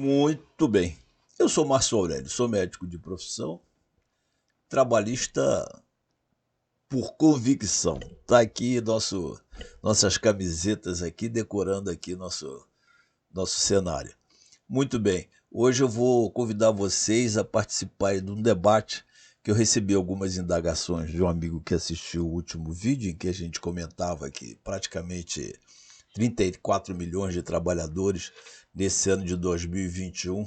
Muito bem. Eu sou Márcio Aurélio, sou médico de profissão, trabalhista por convicção. Tá aqui nossas camisetas aqui decorando aqui nosso cenário. Muito bem. Hoje eu vou convidar vocês a participarem de um debate que eu recebi algumas indagações de um amigo que assistiu o último vídeo em que a gente comentava que praticamente 34 milhões de trabalhadores nesse ano de 2021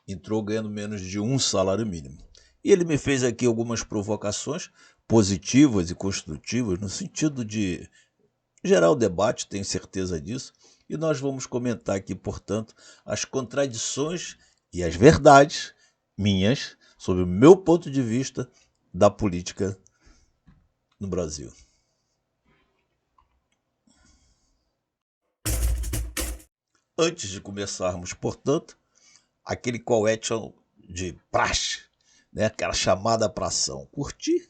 entrou ganhando menos de um salário mínimo. E ele me fez aqui algumas provocações positivas e construtivas no sentido de gerar o debate, tenho certeza disso, e nós vamos comentar aqui, portanto, as contradições e as verdades minhas sobre o meu ponto de vista da política no Brasil. Antes de começarmos, portanto, aquele call action de praxe, né? Aquela chamada para ação. Curtir,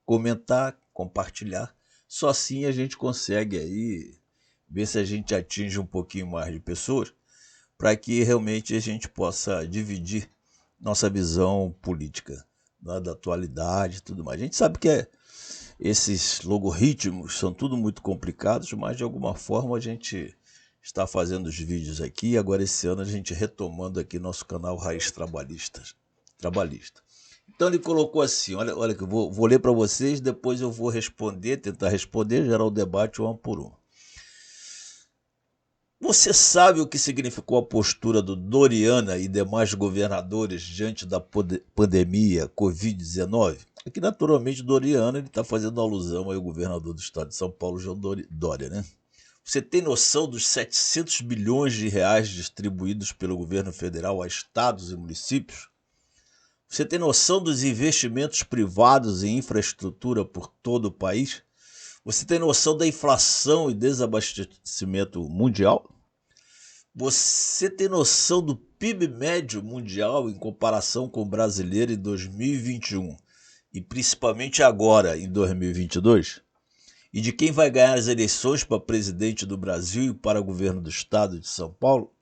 comentar, compartilhar. Só assim a gente consegue aí ver se a gente atinge um pouquinho mais de pessoas para que realmente a gente possa dividir nossa visão política, né, da atualidade e tudo mais. A gente sabe que esses logaritmos são tudo muito complicados, mas de alguma forma a gente está fazendo os vídeos aqui. Agora esse ano a gente retomando aqui nosso canal Raiz Trabalhista. Então ele colocou assim, olha que eu vou ler para vocês, depois eu vou tentar responder, gerar o debate um por um. Você sabe o que significou a postura do Doriana e demais governadores diante da pandemia Covid-19? Aqui, naturalmente, Doriana está fazendo alusão ao governador do estado de São Paulo, João Dória, né? Você tem noção dos 700 bilhões de reais distribuídos pelo governo federal a estados e municípios? Você tem noção dos investimentos privados em infraestrutura por todo o país? Você tem noção da inflação e desabastecimento mundial? Você tem noção do PIB médio mundial em comparação com o brasileiro em 2021 e principalmente agora em 2022? E de quem vai ganhar as eleições para presidente do Brasil e para governo do estado de São Paulo?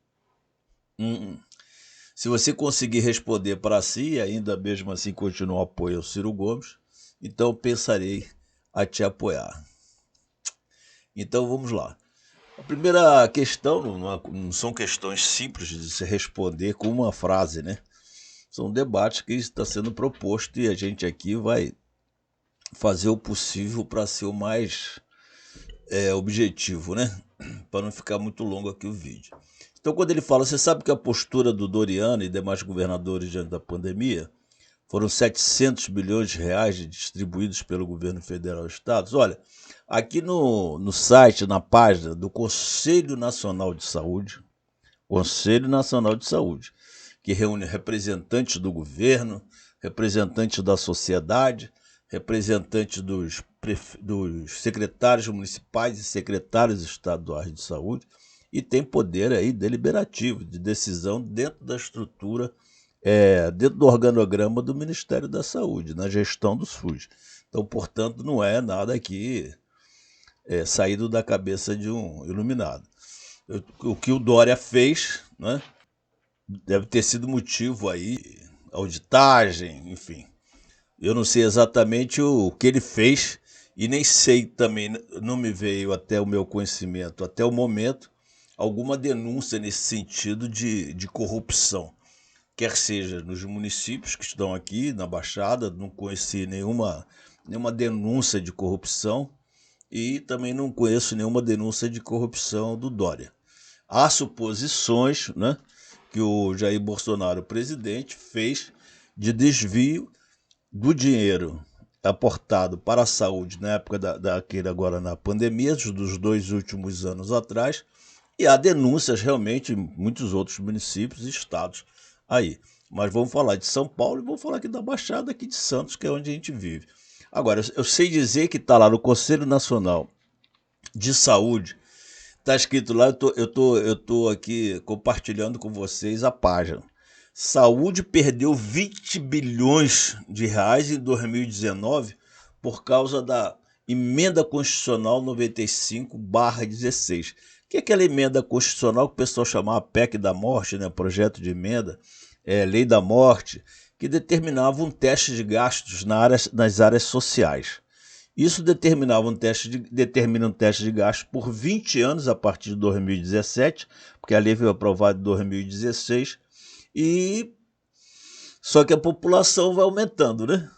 Se você conseguir responder para si e ainda mesmo assim continuar apoio ao Ciro Gomes, então pensarei a te apoiar. Então vamos lá. A primeira questão não são questões simples de se responder com uma frase, né? São debates que está sendo proposto e a gente aqui vai fazer o possível para ser o mais objetivo, né? Para não ficar muito longo aqui o vídeo. Então, quando ele fala, você sabe que a postura do Doriano e demais governadores diante da pandemia foram 700 bilhões de reais distribuídos pelo governo federal aos estados? Olha, aqui no site, na página do Conselho Nacional de Saúde, que reúne representantes do governo, representantes da sociedade, representantes dos secretários municipais e secretários estaduais de saúde, e tem poder aí deliberativo, de decisão dentro da estrutura, dentro do organograma do Ministério da Saúde, na gestão do SUS. Então, portanto, não é nada aqui saído da cabeça de um iluminado. O que o Dória fez, né, deve ter sido motivo aí, auditagem, enfim. Eu não sei exatamente o que ele fez e nem sei também, não me veio até o meu conhecimento, até o momento, alguma denúncia nesse sentido de corrupção. Quer seja nos municípios que estão aqui na Baixada, não conheci nenhuma denúncia de corrupção e também não conheço nenhuma denúncia de corrupção do Dória. Há suposições, né, que o Jair Bolsonaro, presidente, fez de desvio do dinheiro aportado para a saúde na época daquele agora na pandemia, dos 2 últimos anos atrás, e há denúncias realmente em muitos outros municípios e estados aí. Mas vamos falar de São Paulo e vamos falar aqui da Baixada, aqui de Santos, que é onde a gente vive. Agora, eu sei dizer que está lá no Conselho Nacional de Saúde, está escrito lá, eu tô aqui compartilhando com vocês a página. Saúde perdeu 20 bilhões de reais em 2019 por causa da emenda constitucional 95/16, que é aquela emenda constitucional que o pessoal chamava PEC da morte, né? Projeto de emenda, lei da morte, que determinava um teste de gastos nas áreas sociais. Isso determina um teste de gastos por 20 anos a partir de 2017, porque a lei foi aprovada em 2016, só que a população vai aumentando, né?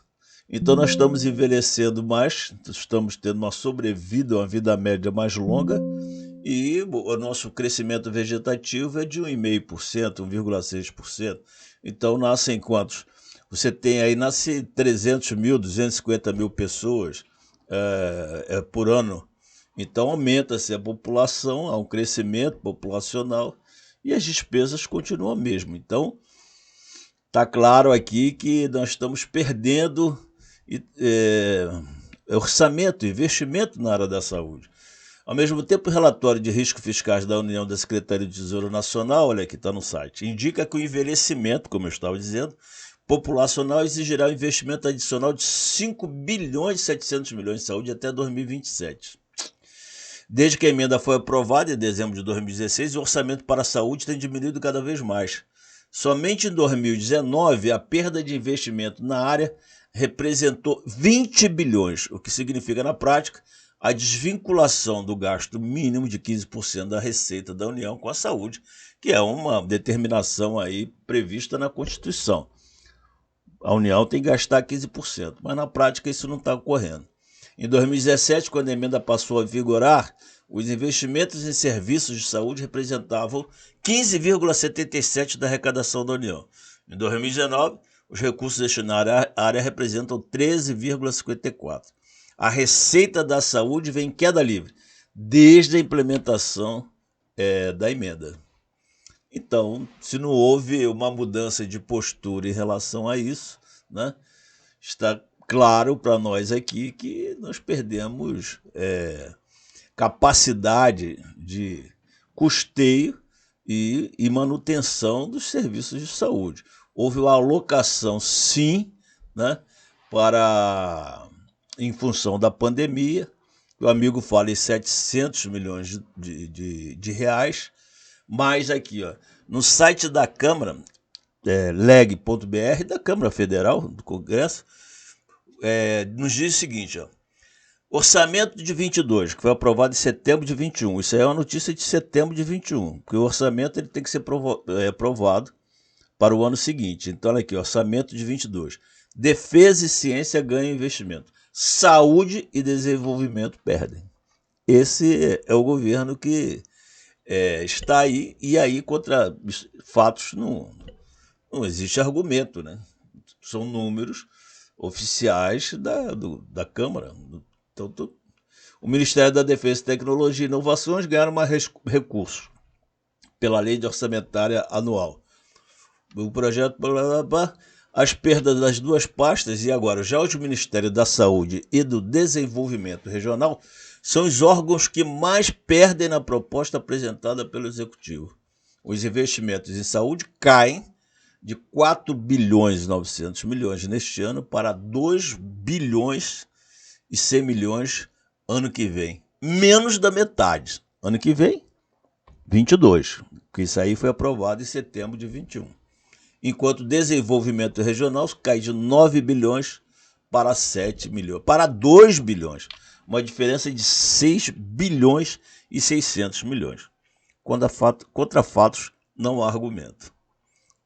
Então nós estamos envelhecendo mais, estamos tendo uma sobrevida, uma vida média mais longa, e o nosso crescimento vegetativo é de 1,5%, 1,6%. Então nascem quantos? Você tem aí, nasce 300 mil, 250 mil pessoas por ano. Então aumenta-se a população, há um crescimento populacional e as despesas continuam a mesma. Então está claro aqui que nós estamos perdendo orçamento, investimento na área da saúde. Ao mesmo tempo, o relatório de riscos fiscais da União da Secretaria do Tesouro Nacional, olha aqui, está no site, indica que o envelhecimento, como eu estava dizendo, populacional exigirá um investimento adicional de 5 bilhões e 700 milhões de saúde até 2027. Desde que a emenda foi aprovada em dezembro de 2016, o orçamento para a saúde tem diminuído cada vez mais. Somente em 2019, a perda de investimento na área representou 20 bilhões, o que significa, na prática, a desvinculação do gasto mínimo de 15% da receita da União com a saúde, que é uma determinação aí prevista na Constituição. A União tem que gastar 15%, mas na prática isso não está ocorrendo. Em 2017, quando a emenda passou a vigorar, os investimentos em serviços de saúde representavam 15,77% da arrecadação da União. Em 2019, os recursos destinados à área representam 13,54%. A receita da saúde vem em queda livre, desde a implementação da emenda. Então, se não houve uma mudança de postura em relação a isso, né, está claro para nós aqui que nós perdemos capacidade de custeio e manutenção dos serviços de saúde. Houve uma alocação, sim, né, em função da pandemia, o amigo fala em 700 milhões de reais, mas aqui, ó, no site da Câmara, leg.br, da Câmara Federal, do Congresso, nos diz o seguinte, ó, orçamento de 22, que foi aprovado em setembro de 21, isso aí é uma notícia de setembro de 21, porque o orçamento ele tem que ser aprovado para o ano seguinte. Então, olha aqui, orçamento de 22, defesa e ciência ganham investimento, saúde e desenvolvimento perdem. Esse é o governo que está aí, e aí contra fatos não existe argumento, né? São números oficiais da Câmara. Então, o Ministério da Defesa, Tecnologia e Inovações ganharam mais recursos pela Lei de Orçamentária Anual. O projeto, as perdas das duas pastas, e agora já os Ministérios da Saúde e do Desenvolvimento Regional, são os órgãos que mais perdem na proposta apresentada pelo Executivo. Os investimentos em saúde caem de 4 bilhões e 900 milhões neste ano para 2 bilhões e 100 milhões ano que vem. Menos da metade. Ano que vem, 22, porque isso aí foi aprovado em setembro de 21. Enquanto o desenvolvimento regional cai de 9 bilhões para 7 milhões, para 2 bilhões. Uma diferença de 6 bilhões e 600 milhões. Contra fatos não há argumento.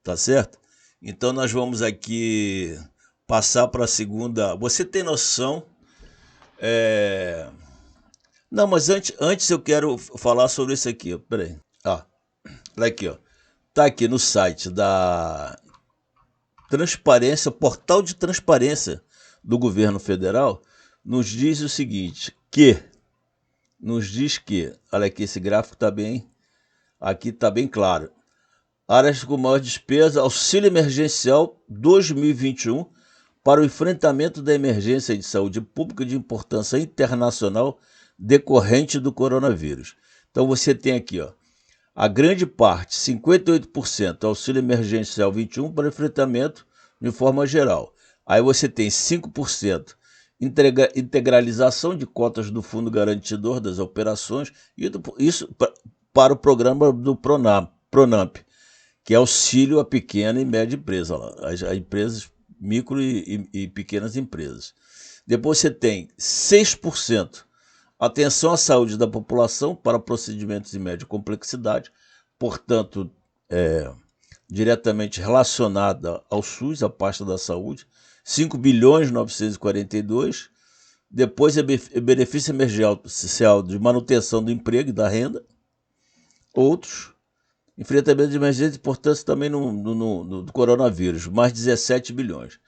Tá certo? Então nós vamos aqui passar para a segunda. Você tem noção? Não, mas antes eu quero falar sobre isso aqui. Peraí. Olha aqui, ó. Tá aqui no site da Transparência, Portal de Transparência do Governo Federal, nos diz o seguinte, olha aqui, esse gráfico está bem, aqui está bem claro. Áreas com maior despesa, auxílio emergencial 2021 para o enfrentamento da emergência de saúde pública de importância internacional decorrente do coronavírus. Então você tem aqui, ó, a grande parte, 58%, auxílio emergencial 21 para enfrentamento de forma geral. Aí você tem 5% integralização de cotas do Fundo Garantidor das Operações, isso para o programa do Pronamp, que é auxílio à pequena e média empresa, as empresas, micro e pequenas empresas. Depois você tem 6%, atenção à saúde da população para procedimentos de média complexidade, portanto, diretamente relacionada ao SUS, a pasta da saúde, 5 bilhões 942. Depois é benefício emergencial de manutenção do emprego e da renda. Outros, enfrentamento de emergência e importância também do coronavírus, mais 17 bilhões.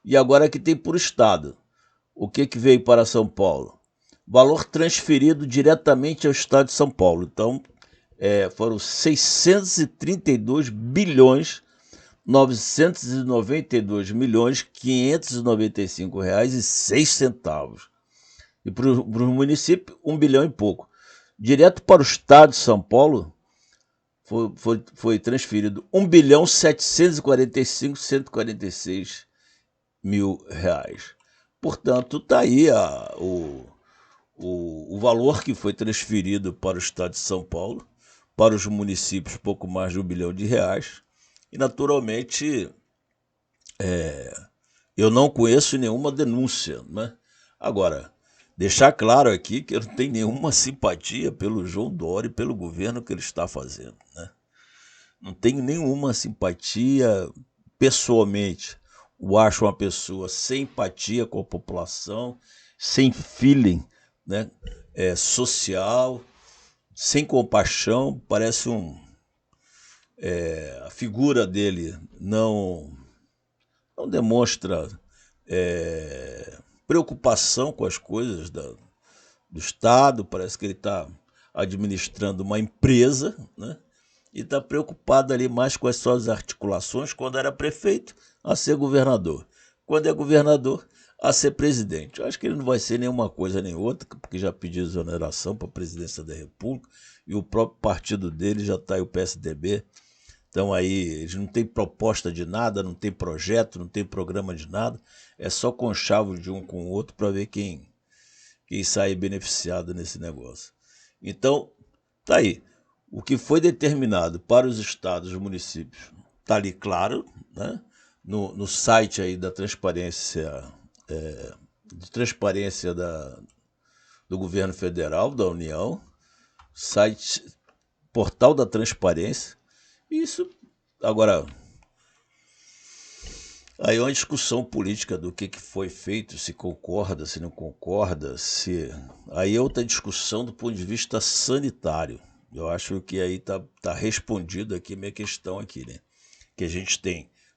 E agora aqui tem por estado. O que veio para São Paulo? Valor transferido diretamente ao estado de São Paulo. Então, foram 632 bilhões 992 milhões 595 reais e 6 centavos. E para os municípios, 1 bilhão e pouco. Direto para o estado de São Paulo, foi transferido 1 bilhão 745 146 mil reais. Portanto, está aí o valor que foi transferido para o estado de São Paulo, para os municípios, pouco mais de 1 bilhão de reais. E, naturalmente, eu não conheço nenhuma denúncia, né? Agora, deixar claro aqui que eu não tenho nenhuma simpatia pelo João Dória e pelo governo que ele está fazendo, né? Não tenho nenhuma simpatia pessoalmente. Eu acho uma pessoa sem empatia com a população, sem feeling, né? Social, sem compaixão. Parece a figura dele não demonstra preocupação com as coisas do Estado. Parece que ele está administrando uma empresa, né? E está preocupado ali mais com as suas articulações, quando era prefeito, a ser governador. Quando é governador, a ser presidente. Eu acho que ele não vai ser nenhuma coisa nem outra, porque já pediu exoneração para a presidência da República, e o próprio partido dele já está aí, o PSDB. Então aí, eles não têm proposta de nada, não tem projeto, não tem programa de nada, é só conchavo de um com o outro para ver quem sai beneficiado nesse negócio. Então, tá aí. O que foi determinado para os estados e municípios está ali claro, né? No site aí da transparência, do governo federal, da União, site, portal da transparência. Isso, agora, aí é uma discussão política do que foi feito, se concorda, se não concorda, aí é outra discussão do ponto de vista sanitário. Eu acho que aí tá respondido aqui a minha questão aqui, né? Que a gente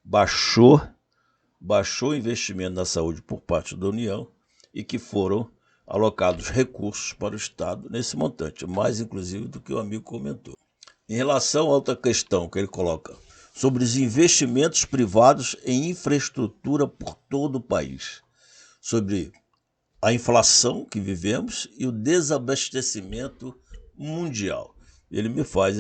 baixou o investimento na saúde por parte da União e que foram alocados recursos para o Estado nesse montante, mais inclusive do que o amigo comentou. Em relação à outra questão que ele coloca, sobre os investimentos privados em infraestrutura por todo o país, sobre a inflação que vivemos e o desabastecimento mundial. Ele me faz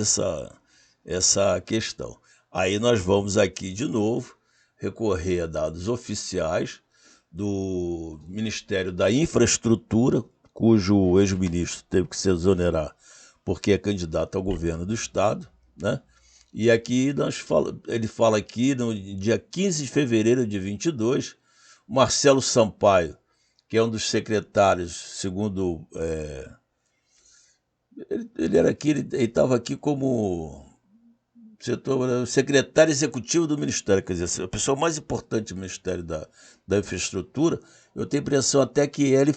essa questão. Aí nós vamos aqui de novo recorrer a dados oficiais do Ministério da Infraestrutura, cujo ex-ministro teve que se exonerar porque é candidato ao governo do Estado, né? E aqui ele fala aqui, no dia 15 de fevereiro de 22, Marcelo Sampaio, que é um dos secretários, segundo... ele era aqui, ele estava aqui como secretário executivo do Ministério, quer dizer, a pessoa mais importante do Ministério da Infraestrutura. Eu tenho a impressão até que ele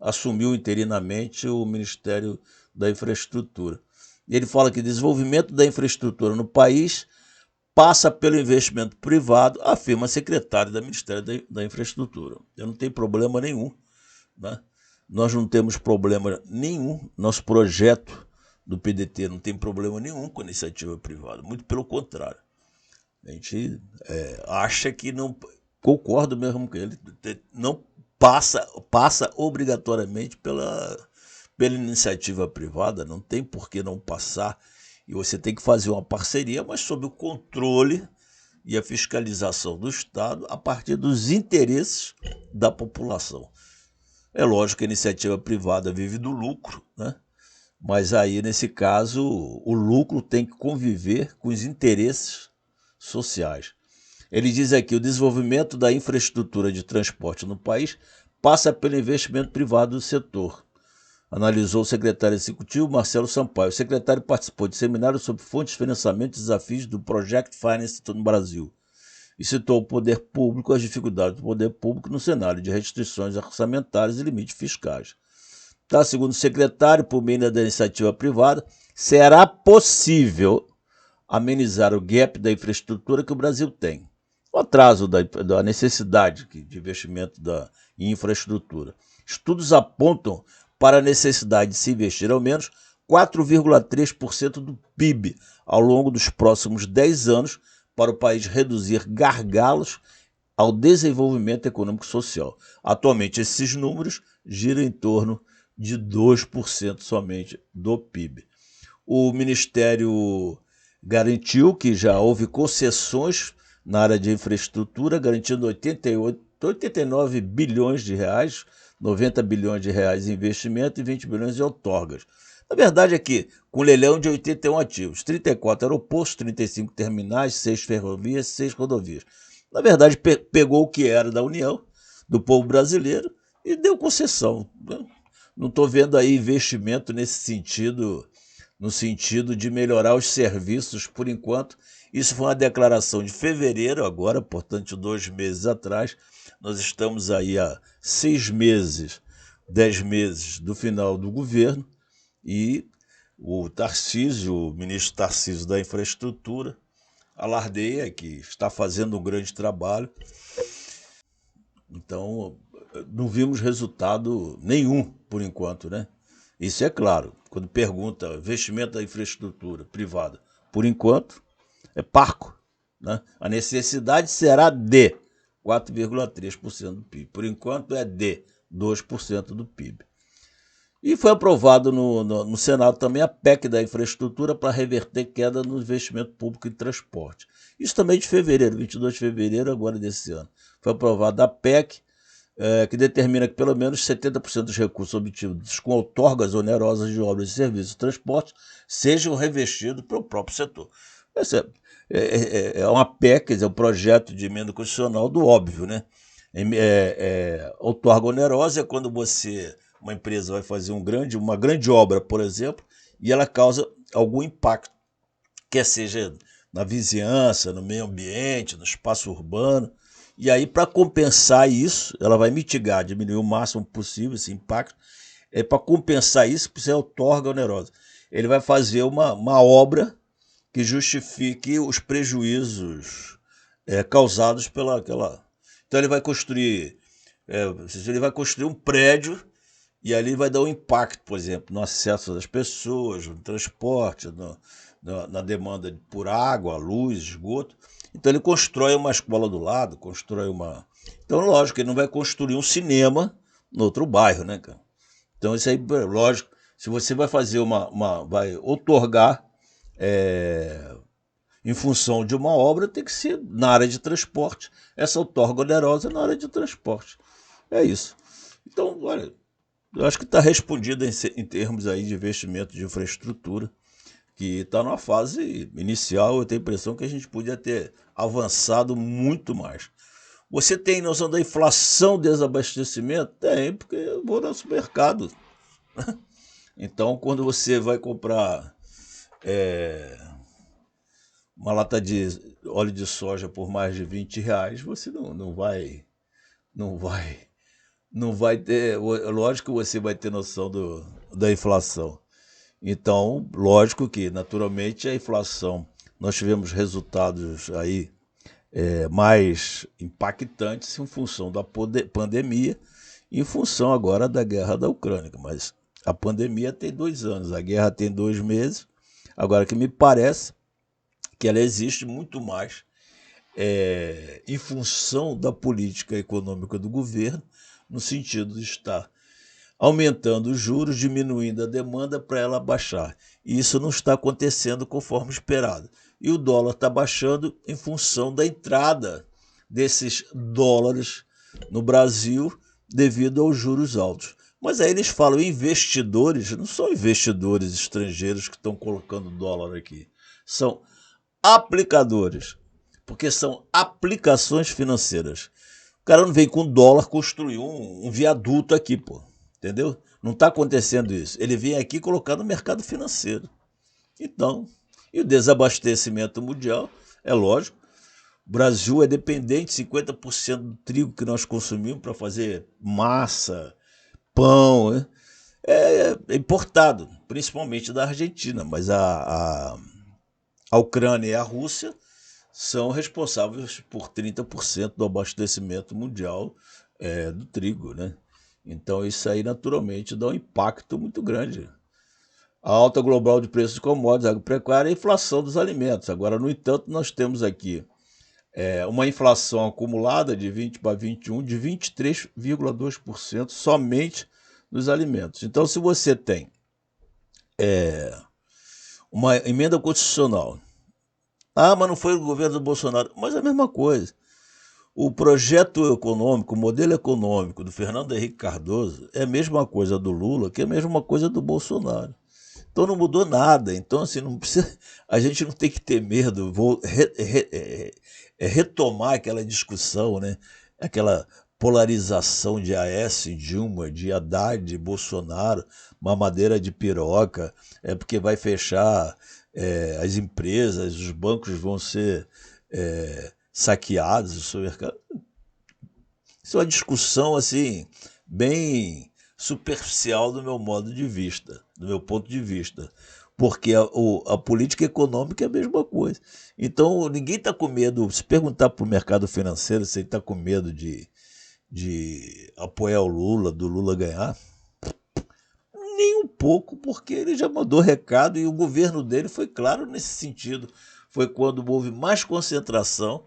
assumiu interinamente o Ministério da Infraestrutura. Ele fala que desenvolvimento da infraestrutura no país passa pelo investimento privado, afirma a secretária do Ministério da Infraestrutura. Eu não tenho problema nenhum, né? Nós não temos problema nenhum, nosso projeto do PDT não tem problema nenhum com a iniciativa privada, muito pelo contrário. A gente acha que não, concordo mesmo com ele, não passa obrigatoriamente pela iniciativa privada, não tem por que não passar, e você tem que fazer uma parceria, mas sob o controle e a fiscalização do Estado a partir dos interesses da população. É lógico que a iniciativa privada vive do lucro, né? Mas aí, nesse caso, o lucro tem que conviver com os interesses sociais. Ele diz aqui: o desenvolvimento da infraestrutura de transporte no país passa pelo investimento privado do setor, analisou o secretário executivo Marcelo Sampaio. O secretário participou de seminário sobre fontes de financiamento e desafios do Project Finance no Brasil e citou o poder público, as dificuldades do poder público no cenário de restrições orçamentárias e limites fiscais. Tá, segundo o secretário, por meio da iniciativa privada, será possível amenizar o gap da infraestrutura que o Brasil tem. O atraso da necessidade de investimento em infraestrutura. Estudos apontam para a necessidade de se investir ao menos 4,3% do PIB ao longo dos próximos 10 anos para o país reduzir gargalos ao desenvolvimento econômico e social. Atualmente, esses números giram em torno de 2% somente do PIB. O Ministério garantiu que já houve concessões na área de infraestrutura, garantindo 89 bilhões de reais, 90 bilhões de reais em investimento e 20 bilhões em outorgas. A verdade é que, com leilão de 81 ativos, 34 aeroportos, 35 terminais, 6 ferrovias, 6 rodovias. Na verdade, pegou o que era da União, do povo brasileiro, e deu concessão. Não estou vendo aí investimento nesse sentido, no sentido de melhorar os serviços por enquanto. Isso foi uma declaração de fevereiro, agora, portanto, 2 meses atrás. Nós estamos aí há 6 meses, 10 meses do final do governo e o Tarcísio, o ministro Tarcísio da Infraestrutura, alardeia que está fazendo um grande trabalho. Então, não vimos resultado nenhum por enquanto, né? Isso é claro, quando pergunta investimento da infraestrutura privada, por enquanto é parco, né? A necessidade será de 4,3% do PIB, por enquanto é de 2% do PIB. E foi aprovado no Senado também a PEC da infraestrutura para reverter queda no investimento público em transporte. Isso também de fevereiro, 22 de fevereiro agora desse ano. Foi aprovada a PEC, que determina que pelo menos 70% dos recursos obtidos com outorgas onerosas de obras e serviços de transporte sejam revestidos para o próprio setor. Essa é uma PEC, quer dizer, um projeto de emenda constitucional do óbvio, né? Outorga onerosa é quando uma empresa vai fazer uma grande obra, por exemplo, e ela causa algum impacto, quer seja na vizinhança, no meio ambiente, no espaço urbano. E aí, para compensar isso, ela vai mitigar, diminuir o máximo possível esse impacto. Para compensar isso, precisa outorga onerosa. Ele vai fazer uma obra que justifique os prejuízos causados pelaquela. Então ele vai construir um prédio e ali vai dar um impacto, por exemplo, no acesso das pessoas, no transporte, na demanda por água, luz, esgoto. Então ele constrói uma escola do lado, constrói uma... Então, lógico, ele não vai construir um cinema no outro bairro, né, cara? Então isso aí, lógico, se você vai fazer vai outorgar em função de uma obra, tem que ser na área de transporte. Essa outorga onerosa é na área de transporte. É isso. Então, olha, eu acho que está respondido em termos aí de investimento de infraestrutura, que está numa fase inicial. Eu tenho a impressão que a gente podia ter avançado muito mais. Você tem noção da inflação, desabastecimento? Tem, porque eu vou no supermercado. Então, quando você vai comprar uma lata de óleo de soja por mais de R$ 20, você não vai ter, lógico que você vai ter noção da inflação. Então, lógico que, naturalmente, a inflação, nós tivemos resultados aí mais impactantes em função da pandemia e em função agora da guerra da Ucrânia. Mas a pandemia tem 2 anos, a guerra tem 2 meses. Agora, que me parece que ela existe muito mais em função da política econômica do governo, no sentido de estar aumentando os juros, diminuindo a demanda para ela baixar. E isso não está acontecendo conforme esperado. E o dólar está baixando em função da entrada desses dólares no Brasil devido aos juros altos. Mas aí eles falam investidores, não são investidores estrangeiros que estão colocando dólar aqui. São aplicadores, porque são aplicações financeiras. O cara não vem com dólar construir um viaduto aqui, pô. Entendeu? Não está acontecendo isso. Ele vem aqui colocar no mercado financeiro. Então, e o desabastecimento mundial, é lógico. O Brasil é dependente, 50% do trigo que nós consumimos para fazer massa, pão, né? É importado, principalmente da Argentina, mas a Ucrânia e a Rússia são responsáveis por 30% do abastecimento mundial do trigo, né? Então isso aí naturalmente dá um impacto muito grande. A alta global de preços de commodities agropecuária e a inflação dos alimentos. Agora, no entanto, nós temos aqui uma inflação acumulada de 20 para 21 de 23,2% somente nos alimentos. Então, se você tem uma emenda constitucional, mas não foi o governo do Bolsonaro, mas é a mesma coisa. O projeto econômico, o modelo econômico do Fernando Henrique Cardoso é a mesma coisa do Lula, que é a mesma coisa do Bolsonaro. Então não mudou nada. Então, assim, não precisa, a gente não tem que ter medo. Vou retomar aquela discussão, né? Aquela polarização de Aécio, Dilma, de Haddad, Bolsonaro, mamadeira de piroca, porque vai fechar as empresas, os bancos vão ser saqueados. Isso é uma discussão assim bem superficial do meu modo de vista, do meu ponto de vista, porque a política econômica é a mesma coisa. Então ninguém está com medo. Se perguntar para o mercado financeiro se ele está com medo de apoiar o Lula, do Lula ganhar, nem um pouco, porque ele já mandou recado e o governo dele foi claro nesse sentido. Foi quando houve mais concentração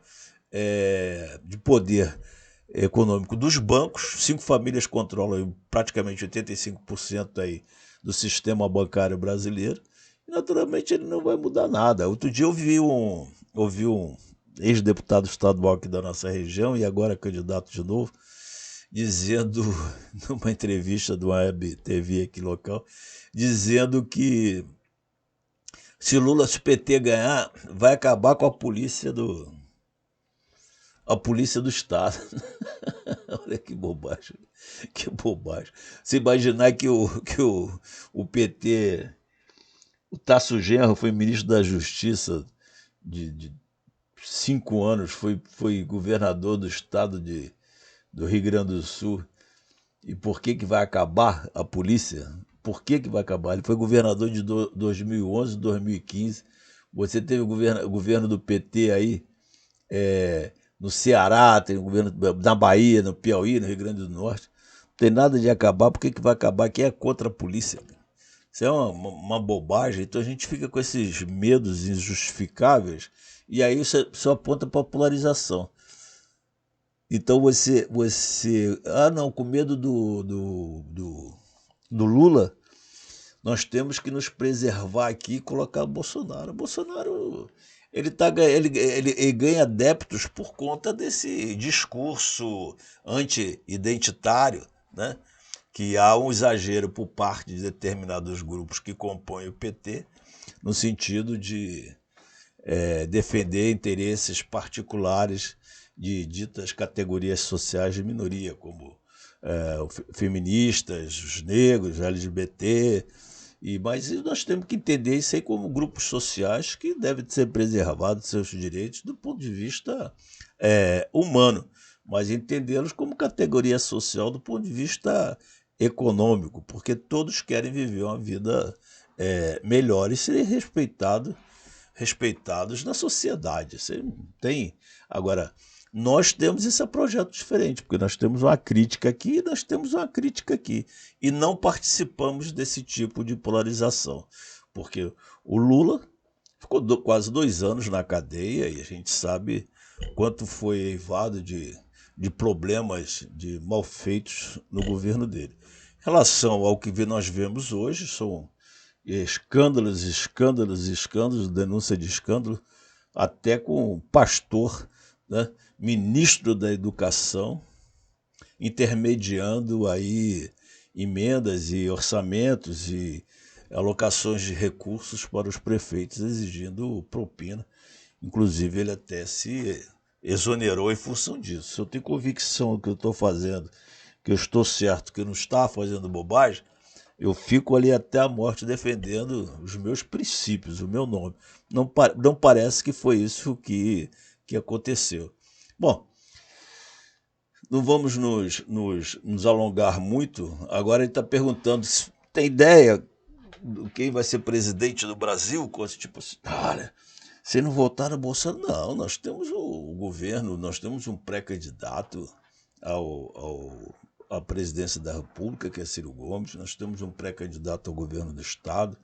de poder econômico dos bancos. 5 famílias controlam praticamente 85% aí do sistema bancário brasileiro. E, naturalmente, ele não vai mudar nada. Outro dia eu ouvi um ex-deputado estadual aqui da nossa região e agora candidato de novo, dizendo, numa entrevista do Web TV aqui local, dizendo que se Lula, se o PT ganhar, vai acabar com a polícia do Estado. Olha que bobagem, que bobagem. Se imaginar que o PT, o Tasso Genro foi ministro da Justiça de 5 anos, foi governador do estado do Rio Grande do Sul. E por que vai acabar a polícia? Por que vai acabar? Ele foi governador de 2011, 2015. Você teve o governo do PT aí, no Ceará, tem o governo na Bahia, no Piauí, no Rio Grande do Norte. Não tem nada de acabar. Por que vai acabar? Quem é contra a polícia? Isso é uma bobagem. Então a gente fica com esses medos injustificáveis e aí isso só aponta para a polarização. Então não, com medo do Lula, nós temos que nos preservar aqui e colocar o Bolsonaro. O Bolsonaro, ele ganha adeptos por conta desse discurso anti-identitário, né? Que há um exagero por parte de determinados grupos que compõem o PT, no sentido de defender interesses particulares de ditas categorias sociais de minoria, como feministas, os negros, LGBT. Mas nós temos que entender isso aí como grupos sociais que devem ser preservados seus direitos do ponto de vista humano, mas entendê-los como categoria social do ponto de vista econômico, porque todos querem viver uma vida melhor e ser respeitados na sociedade. Você tem. Agora, nós temos esse projeto diferente, porque nós temos uma crítica aqui e nós temos uma crítica aqui. E não participamos desse tipo de polarização. Porque o Lula ficou quase 2 anos na cadeia e a gente sabe quanto foi eivado de problemas, de malfeitos no governo dele. Em relação ao que nós vemos hoje, são escândalos, escândalos, escândalos, denúncia de escândalo, até com pastor, né, ministro da Educação, intermediando aí emendas e orçamentos e alocações de recursos para os prefeitos exigindo propina. Inclusive, ele até se exonerou em função disso. Se eu tenho convicção que eu estou fazendo, que eu estou certo, que eu não está fazendo bobagem, eu fico ali até a morte defendendo os meus princípios, o meu nome. Não parece que foi isso que aconteceu. Bom, não vamos nos alongar muito. Agora ele está perguntando se tem ideia de quem vai ser presidente do Brasil, coisa tipo assim, olha, se não votar no Bolsonaro, não, nós temos o governo, nós temos um pré-candidato à presidência da República, que é Ciro Gomes, nós temos um pré-candidato ao governo do Estado,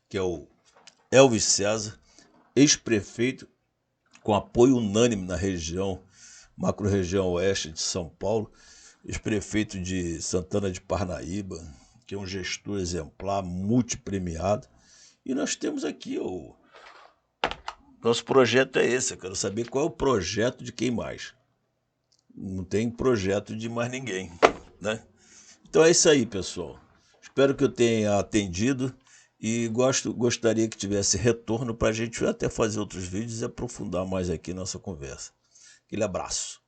que é o Elvis César, ex-prefeito, com apoio unânime na região, macro-região oeste de São Paulo, ex-prefeito de Santana de Parnaíba, que é um gestor exemplar, multipremiado. E nós temos aqui o nosso projeto é esse, eu quero saber qual é o projeto de quem mais. Não tem projeto de mais ninguém, né? Então é isso aí, pessoal. Espero que eu tenha atendido e gostaria que tivesse retorno para a gente até fazer outros vídeos e aprofundar mais aqui nossa conversa. Aquele abraço.